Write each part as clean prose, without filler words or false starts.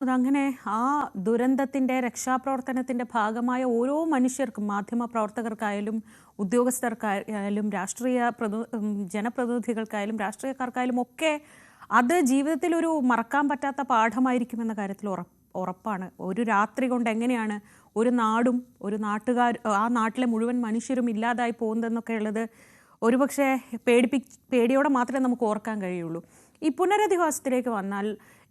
അതങ്ങനെ ആ ദുരന്തത്തിൻ്റെ രക്ഷാപ്രവർത്തനത്തിൻ്റെ ഭാഗമായ ഓരോ മനുഷ്യർക്കും, മാധ്യമ പ്രവർത്തകർക്കായാലും ഉദ്യോഗസ്ഥർക്കായാലും ജനപ്രതിനിധികൾക്കായാലും രാഷ്ട്രീയക്കാർക്കായാലും ഒക്കെ അത് ജീവിതത്തിലൊരു മറക്കാൻ പറ്റാത്ത പാഠമായിരിക്കുമെന്ന കാര്യത്തിൽ ഉറപ്പാണ്. ഒരു രാത്രി കൊണ്ട് എങ്ങനെയാണ് ഒരു നാടും ആ നാട്ടിലെ മുഴുവൻ മനുഷ്യരും ഇല്ലാതായി പോകുന്നതെന്നൊക്കെ ഉള്ളത് ഒരുപക്ഷെ പേടിയോടെ മാത്രമേ നമുക്ക് ഓർക്കാൻ കഴിയുള്ളൂ. ഈ പുനരധിവാസത്തിലേക്ക് വന്നാൽ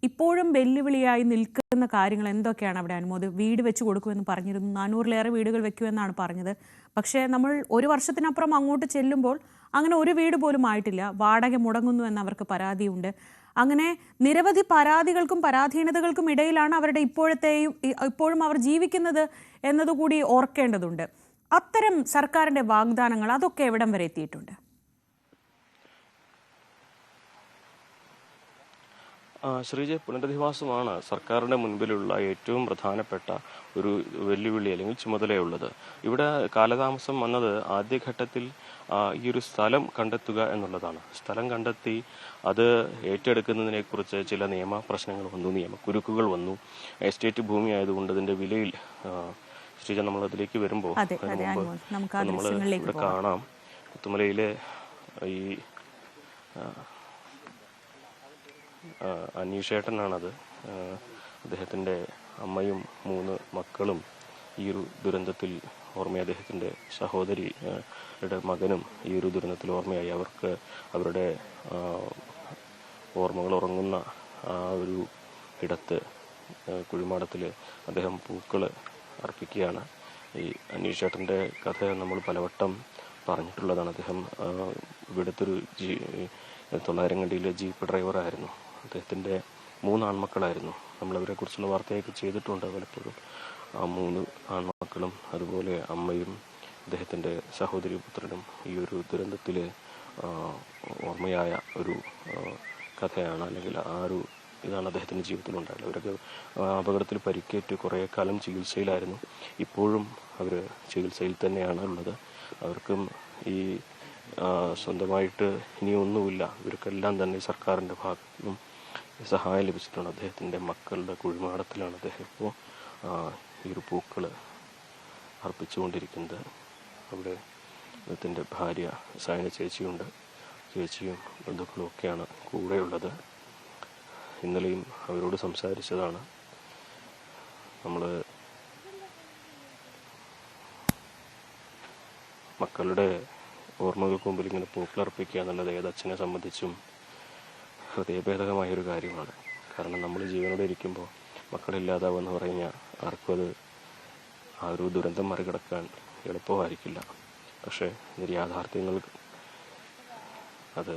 ഇപ്പോഴും വെല്ലുവിളിയായി നിൽക്കുന്ന കാര്യങ്ങൾ എന്തൊക്കെയാണ് അവിടെ അനുമോദ്? വീട് വെച്ച് കൊടുക്കുമെന്ന് പറഞ്ഞിരുന്നു, 400-ലേറെ വീടുകൾ വെക്കുമെന്നാണ് പറഞ്ഞത്. പക്ഷേ നമ്മൾ ഒരു വർഷത്തിനപ്പുറം അങ്ങോട്ട് ചെല്ലുമ്പോൾ അങ്ങനെ ഒരു വീട് പോലും ആയിട്ടില്ല. വാടക മുടങ്ങുന്നു എന്ന് അവർക്ക് പരാതിയുണ്ട്. അങ്ങനെ നിരവധി പരാതികൾക്കും പരാധീനതകൾക്കും ഇടയിലാണ് ഇപ്പോഴും അവർ ജീവിക്കുന്നത് എന്നതുകൂടി ഓർക്കേണ്ടതുണ്ട്. അത്തരം സർക്കാരിൻ്റെ വാഗ്ദാനങ്ങൾ അതൊക്കെ എവിടം വരെ എത്തിയിട്ടുണ്ട്? ശ്രീജ, പുനരധിവാസമാണ് സർക്കാരിൻ്റെ മുൻപിലുള്ള ഏറ്റവും പ്രധാനപ്പെട്ട ഒരു വെല്ലുവിളി അല്ലെങ്കിൽ ചുമതലയുള്ളത്. ഇവിടെ കാലതാമസം വന്നത് ആദ്യഘട്ടത്തിൽ ഈ ഒരു സ്ഥലം കണ്ടെത്തുക എന്നുള്ളതാണ്. സ്ഥലം കണ്ടെത്തി അത് ഏറ്റെടുക്കുന്നതിനെക്കുറിച്ച് ചില നിയമ പ്രശ്നങ്ങൾ വന്നു, നിയമക്കുരുക്കുകൾ വന്നു. എസ്റ്റേറ്റ് ഭൂമി ആയതുകൊണ്ട് അതിൻ്റെ വിലയിൽ ശ്രീജ നമ്മൾ അതിലേക്ക് വരുമ്പോൾ നമ്മൾ ഇവിടെ കാണാം പുത്തുമലയിലെ ഈ അനീഷേട്ടനാണത്. അദ്ദേഹത്തിൻ്റെ അമ്മയും 3 മക്കളും ഈ ഒരു ദുരന്തത്തിൽ ഓർമ്മയായി. അദ്ദേഹത്തിൻ്റെ സഹോദരിയുടെ മകനും ഈ ഒരു ദുരന്തത്തിൽ ഓർമ്മയായി. അവർക്ക് അവരുടെ ഓർമ്മകൾ ഉറങ്ങുന്ന ആ ഒരു ഇടത്ത് കുഴിമാടത്തിൽ അദ്ദേഹം പൂക്കൾ അർപ്പിക്കുകയാണ്. ഈ അനീഷേട്ടൻ്റെ കഥ നമ്മൾ പലവട്ടം പറഞ്ഞിട്ടുള്ളതാണ്. അദ്ദേഹം ഇവിടുത്തെ ഒരു 900 കണ്ടിയിലെ ജീപ്പ് ഡ്രൈവറായിരുന്നു. അദ്ദേഹത്തിൻ്റെ 3 ആൺമക്കളായിരുന്നു. നമ്മളവരെ കുറിച്ചുള്ള വാർത്തയൊക്കെ ചെയ്തിട്ടുണ്ട് പലപ്പോഴും. ആ 3 ആൺമക്കളും അതുപോലെ അമ്മയും അദ്ദേഹത്തിൻ്റെ സഹോദരി പുത്രനും ഈ ഒരു ദുരന്തത്തിൽ ഓർമ്മയായ ഒരു കഥയാണ്. അല്ലെങ്കിൽ ആ ഒരു ഇതാണ് അദ്ദേഹത്തിൻ്റെ ജീവിതത്തിലുണ്ടായത്. അവരൊക്കെ അപകടത്തിൽ പരിക്കേറ്റ് കുറേ കാലം ചികിത്സയിലായിരുന്നു. ഇപ്പോഴും അവർ ചികിത്സയിൽ തന്നെയാണ് ഉള്ളത്. അവർക്കും ഈ സ്വന്തമായിട്ട് ഇനിയൊന്നുമില്ല. ഇവർക്കെല്ലാം തന്നെ സർക്കാരിൻ്റെ ഭാഗത്തു നിന്നും സഹായം ലഭിച്ചിട്ടുണ്ട്. അദ്ദേഹത്തിൻ്റെ മക്കളുടെ കുഴിമാടത്തിലാണ് അദ്ദേഹം ഇപ്പോൾ ഈ ഒരു പൂക്കൾ അർപ്പിച്ചുകൊണ്ടിരിക്കുന്നത്. അവിടെ അദ്ദേഹത്തിൻ്റെ ഭാര്യ സൈന ചേച്ചിയുണ്ട്. ചേച്ചിയും ബന്ധുക്കളും ഒക്കെയാണ് കൂടെയുള്ളത്. ഇന്നലെയും അവരോട് സംസാരിച്ചതാണ്. നമ്മൾ മക്കളുടെ ഓർമ്മകൾക്ക് മുമ്പിൽ ഇങ്ങനെ പൂക്കളർപ്പിക്കുക എന്നുള്ളത് ഏതച്ഛനെ സംബന്ധിച്ചും ഹൃദയഭേദകമായൊരു കാര്യമാണ്. കാരണം നമ്മൾ ജീവനോടെ ഇരിക്കുമ്പോൾ മക്കളില്ലാതാവെന്ന് പറഞ്ഞാൽ ആർക്കും അത് ആ ഒരു ദുരന്തം മറികടക്കാൻ എളുപ്പമായിരിക്കില്ല. പക്ഷേ ഇതിൻ്റെ യാഥാർത്ഥ്യങ്ങൾ അത്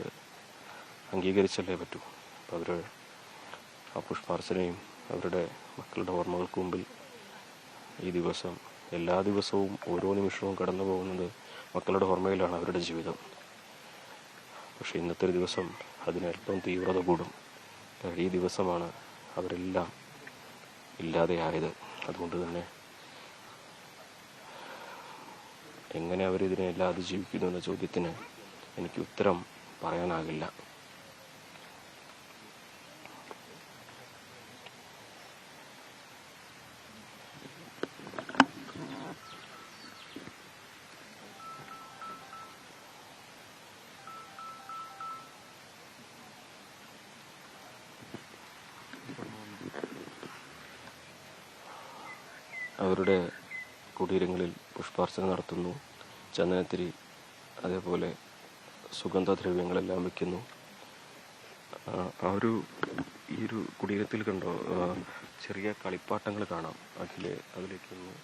അംഗീകരിച്ചല്ലേ പറ്റൂ. അപ്പോൾ അവർ ആ പുഷ്പാർച്ചനയും അവരുടെ മക്കളുടെ ഓർമ്മകൾക്ക് മുമ്പിൽ ഈ ദിവസം എല്ലാ ദിവസവും ഓരോ നിമിഷവും കടന്നു പോകുന്നത് മക്കളുടെ ഓർമ്മയിലാണ് അവരുടെ ജീവിതം. പക്ഷെ ഇന്നത്തെ ഒരു ദിവസം അതിനല്പം തീവ്രത കൂടും. ഈ ദിവസമാണ് അവരെല്ലാം ഇല്ലാതെയായത്. അതുകൊണ്ട് തന്നെ എങ്ങനെ അവരിതിനെല്ലാം അതിജീവിക്കുന്നു എന്ന ചോദ്യത്തിന് എനിക്ക് ഉത്തരം പറയാനാകില്ല. അവരുടെ കുടീരങ്ങളിൽ പുഷ്പാർച്ചന നടത്തുന്നു, ചന്ദനത്തിരി അതേപോലെ സുഗന്ധദ്രവ്യങ്ങളെല്ലാം വയ്ക്കുന്നു. ഈ ഒരു കുടീരത്തിൽ കണ്ടോ ചെറിയ കളിപ്പാട്ടങ്ങൾ കാണാം. അതിലേക്കൊന്ന്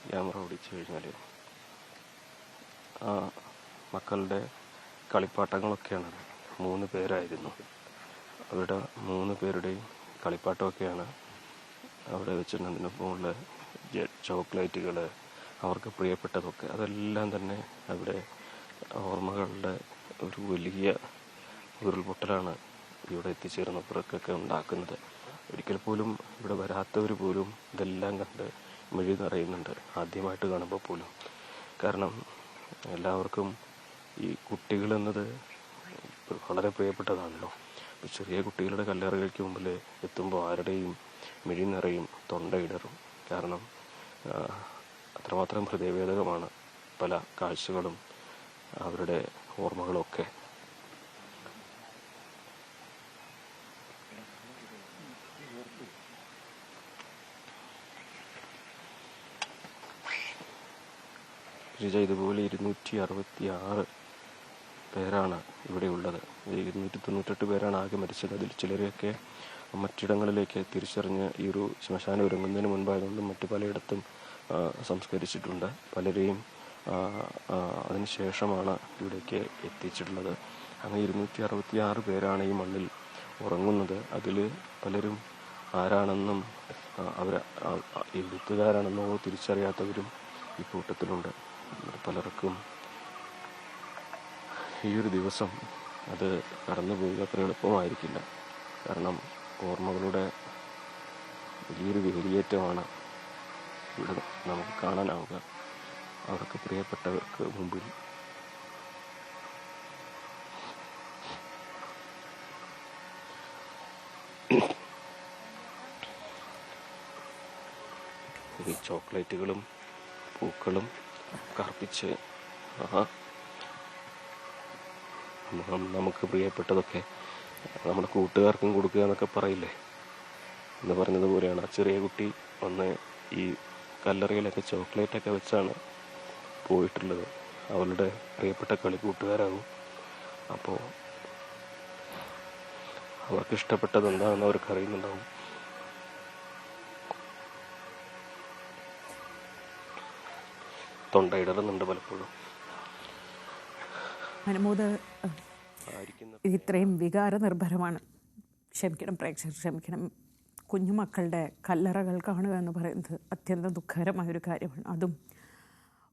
ക്യാമറ ഓടിച്ചു കഴിഞ്ഞാൽ മക്കളുടെ കളിപ്പാട്ടങ്ങളൊക്കെയാണ്. 3 പേരായിരുന്നു. അവരുടെ 3 പേരുടെയും കളിപ്പാട്ടമൊക്കെയാണ് അവിടെ വെച്ചിട്ടുണ്ട്. അതിനൊപ്പമുള്ള ചോക്ലേറ്റുകൾ, അവർക്ക് പ്രിയപ്പെട്ടതൊക്കെ, അതെല്ലാം തന്നെ അവിടെ ഓർമ്മകളുടെ ഒരു വലിയ ഉരുൾപൊട്ടലാണ് ഇവിടെ എത്തിച്ചേർന്നവർക്കൊക്കെ ഉണ്ടാക്കുന്നത്. ഒരിക്കൽ പോലും ഇവിടെ വരാത്തവർ പോലും ഇതെല്ലാം കണ്ട് മിഴി നിറയുന്നുണ്ട്, ആദ്യമായിട്ട് കാണുമ്പോൾ പോലും. കാരണം എല്ലാവർക്കും ഈ കുട്ടികളെന്നത് വളരെ പ്രിയപ്പെട്ടതാണല്ലോ. ചെറിയ കുട്ടികളുടെ കല്ലറകൾക്ക് മുമ്പിൽ എത്തുമ്പോൾ ആരുടെയും മിഴി നിറയും, തൊണ്ടയിടറും. കാരണം അത്രമാത്രം ഹൃദയവേദകമാണ് പല കാഴ്ചകളും അവരുടെ ഓർമ്മകളൊക്കെ. ഇതുപോലെ 266 പേരാണ് ഇവിടെ ഉള്ളത്. 298 പേരാണ് ആകെ മരിച്ചത്. അതിൽ ചിലരെയൊക്കെ മറ്റിടങ്ങളിലേക്ക് തിരിച്ചറിഞ്ഞ് ഈ ഒരു ശ്മശാനം ഒരുങ്ങുന്നതിന് മുൻപായതുകൊണ്ടും മറ്റു പലയിടത്തും സംസ്കരിച്ചിട്ടുണ്ട്. പലരെയും അതിനുശേഷമാണ് ഇവിടേക്ക് എത്തിച്ചിട്ടുള്ളത്. അങ്ങനെ 266 പേരാണ് ഈ മണ്ണിൽ ഉറങ്ങുന്നത്. അതിൽ പലരും ആരാണെന്നും അവർ എഴുത്തുകാരാണെന്നോ തിരിച്ചറിയാത്തവരും ഈ കൂട്ടത്തിലുണ്ട്. പലർക്കും ഈ ഒരു ദിവസം അത് കടന്നു പോവുക അത്ര എളുപ്പമായിരിക്കില്ല. കാരണം ഓർമ്മകളുടെ വലിയൊരു വേലിയേറ്റമാണ് ഇവിടെ നമുക്ക് കാണാനാവുക. അവർക്ക് പ്രിയപ്പെട്ടവർക്ക് മുമ്പിൽ ഈ ചോക്ലേറ്റുകളും പൂക്കളും കർപ്പിച്ച് നമുക്ക് പ്രിയപ്പെട്ടതൊക്കെ നമ്മുടെ കൂട്ടുകാർക്കും കൊടുക്കുക എന്നൊക്കെ പറയില്ലേ, എന്ന് പറഞ്ഞതുപോലെയാണ് ആ ചെറിയ കുട്ടി വന്ന് ഈ കല്ലറയിലൊക്കെ ചോക്ലേറ്റൊക്കെ വെച്ചാണ് പോയിട്ടുള്ളത്. അവളുടെ പ്രിയപ്പെട്ട കളിക്കൂട്ടുകാരാകും. അപ്പോൾ അവർക്ക് ഇഷ്ടപ്പെട്ടത് എന്താണെന്ന് അവർക്ക് അറിയുന്നുണ്ടാവും. തൊണ്ടയിടറുന്നുണ്ട് പലപ്പോഴും. അനുമോദ് ഇത്രയും വികാരനിർഭരമാണ്. ക്ഷമിക്കണം പ്രേക്ഷകർ, ക്ഷമിക്കണം. കുഞ്ഞുമക്കളുടെ കല്ലറകൾ കാണുക എന്ന് പറയുന്നത് അത്യന്തം ദുഃഖകരമായൊരു കാര്യമാണ്. അതും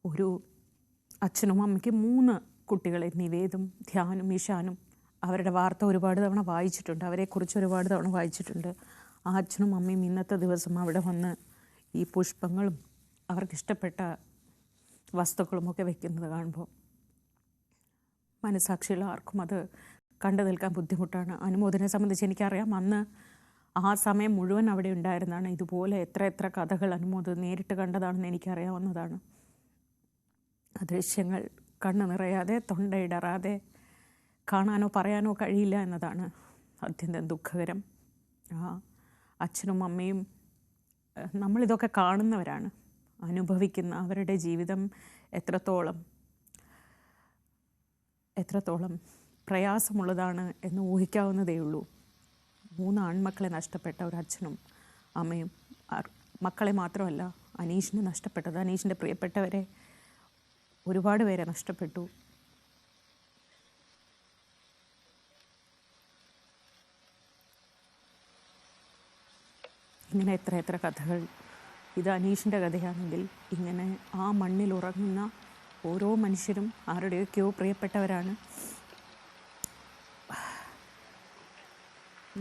ഒരു അച്ഛനും അമ്മയ്ക്കും 3 കുട്ടികളെ, നിവേദും, ധ്യാനും, ഈശാനും. അവരുടെ വാർത്ത ഒരുപാട് തവണ വായിച്ചിട്ടുണ്ട്, അവരെക്കുറിച്ച് ഒരുപാട് തവണ വായിച്ചിട്ടുണ്ട്. ആ അച്ഛനും അമ്മയും ഇന്നത്തെ ദിവസം അവിടെ വന്ന് ഈ പുഷ്പങ്ങളും അവർക്കിഷ്ടപ്പെട്ട വസ്തുക്കളുമൊക്കെ വെക്കുന്നത് കാണുമ്പോൾ മനസാക്ഷിയുള്ള ആർക്കും അത് കണ്ടു നിൽക്കാൻ ബുദ്ധിമുട്ടാണ്. അനുമോദനെ സംബന്ധിച്ച് എനിക്കറിയാം, അന്ന് ആ സമയം മുഴുവൻ അവിടെ ഉണ്ടായിരുന്നാണ്. ഇതുപോലെ എത്ര കഥകൾ അനുമോദ് നേരിട്ട് കണ്ടതാണെന്ന് എനിക്കറിയാവുന്നതാണ്. ആ ദൃശ്യങ്ങൾ കണ്ണു നിറയാതെ, തൊണ്ടയിടറാതെ കാണാനോ പറയാനോ കഴിയില്ല എന്നതാണ് അത്യന്തം ദുഃഖകരം. അച്ഛനും അമ്മയും നമ്മളിതൊക്കെ കാണുന്നവരാണ്, അനുഭവിക്കുന്ന അവരുടെ ജീവിതം എത്രത്തോളം പ്രയാസമുള്ളതാണ് എന്ന് ഊഹിക്കാവുന്നതേ ഉള്ളൂ. 3 ആൺമക്കളെ നഷ്ടപ്പെട്ട ഒരു അച്ഛനും അമ്മയും, മക്കളെ മാത്രമല്ല അനീഷിനെ നഷ്ടപ്പെട്ടത്, അനീഷിൻ്റെ പ്രിയപ്പെട്ടവരെ ഒരുപാട് പേരെ നഷ്ടപ്പെട്ടു. ഇങ്ങനെ എത്ര കഥകൾ. ഇത് അനീഷിൻ്റെ കഥയാണെങ്കിൽ ഇങ്ങനെ ആ മണ്ണിൽ ഉറങ്ങുന്ന ഓരോ മനുഷ്യരും ആരുടെയൊക്കെയോ പ്രിയപ്പെട്ടവരാണ്.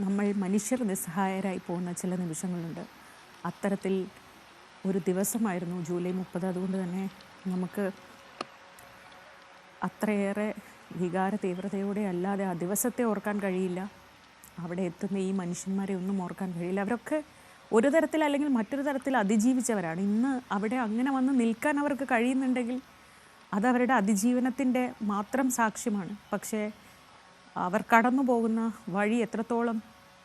നമ്മൾ മനുഷ്യർ നിസ്സഹായരായി പോകുന്ന ചില നിമിഷങ്ങളുണ്ട്. അത്തരത്തിൽ ഒരു ദിവസമായിരുന്നു ജൂലൈ 30. അതുകൊണ്ട് തന്നെ നമുക്ക് അത്രയേറെ വികാര തീവ്രതയോടെ അല്ലാതെ ആ ദിവസത്തെ ഓർക്കാൻ കഴിയില്ല. അവിടെ എത്തുന്ന ഈ മനുഷ്യന്മാരെ ഒന്നും ഓർക്കാൻ കഴിയില്ല. അവരൊക്കെ ഒരു തരത്തിൽ അല്ലെങ്കിൽ മറ്റൊരു തരത്തിൽ അതിജീവിച്ചവരാണ്. ഇന്ന് അവിടെ അങ്ങനെ വന്ന് നിൽക്കാൻ അവർക്ക് കഴിയുന്നുണ്ടെങ്കിൽ അതവരുടെ അതിജീവനത്തിൻ്റെ മാത്രം സാക്ഷ്യമാണ്. പക്ഷേ അവർ കടന്നു പോകുന്ന വഴി എത്രത്തോളം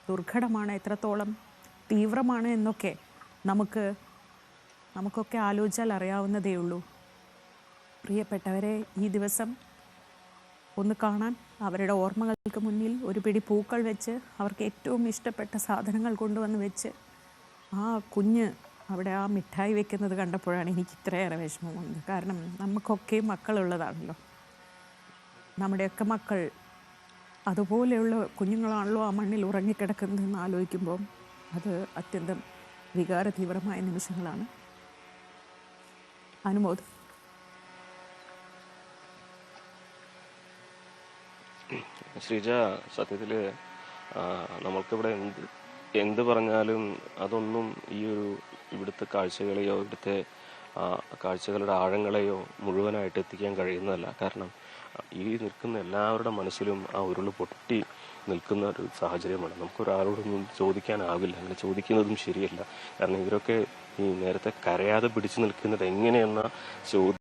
ദുർഘടമാണ്, എത്രത്തോളം തീവ്രമാണ് എന്നൊക്കെ നമുക്കൊക്കെ ആലോചിച്ചാൽ അറിയാവുന്നതേ ഉള്ളൂ. പ്രിയപ്പെട്ടവരെ ഈ ദിവസം ഒന്ന് കാണാൻ, അവരുടെ ഓർമ്മകൾക്ക് മുന്നിൽ ഒരു പിടി പൂക്കൾ വെച്ച്, അവർക്ക് ഏറ്റവും ഇഷ്ടപ്പെട്ട സാധനങ്ങൾ കൊണ്ടുവന്ന് വെച്ച്, ആ കുഞ്ഞ് അവിടെ ആ മിഠായി വെക്കുന്നത് കണ്ടപ്പോഴാണ് എനിക്ക് ഇത്രയേറെ വിഷമം വന്നത്. കാരണം നമുക്കൊക്കെ മക്കളുള്ളതാണല്ലോ, നമ്മുടെയൊക്കെ മക്കൾ അതുപോലെയുള്ള കുഞ്ഞുങ്ങളാണല്ലോ ആ മണ്ണിൽ ഉറങ്ങിക്കിടക്കുന്നതെന്ന് ആലോചിക്കുമ്പോൾ അത് അത്യന്തം വികാര തീവ്രമായ നിമിഷങ്ങളാണ്. അനുമോദ്. ശ്രീജ, സത്യത്തിൽ നമ്മൾക്കിവിടെ എന്ത് പറഞ്ഞാലും അതൊന്നും ഈ ഒരു ഇവിടുത്തെ കാഴ്ചകളെയോ ഇവിടുത്തെ കാഴ്ചകളുടെ ആഴങ്ങളെയോ മുഴുവനായിട്ട് എത്തിക്കാൻ കഴിയുന്നതല്ല. കാരണം ഈ നിൽക്കുന്ന എല്ലാവരുടെ മനസ്സിലും ആ ഉരുൾ പൊട്ടി നിൽക്കുന്ന ഒരു സാഹചര്യമാണ്. നമുക്കൊരാളോടൊന്നും ചോദിക്കാനാവില്ല, അങ്ങനെ ചോദിക്കുന്നതും ശരിയല്ല. കാരണം ഇവരൊക്കെ ഈ നേരത്തെ കരയാതെ പിടിച്ചു നിൽക്കുന്നത് എങ്ങനെയെന്ന ചോദ്യം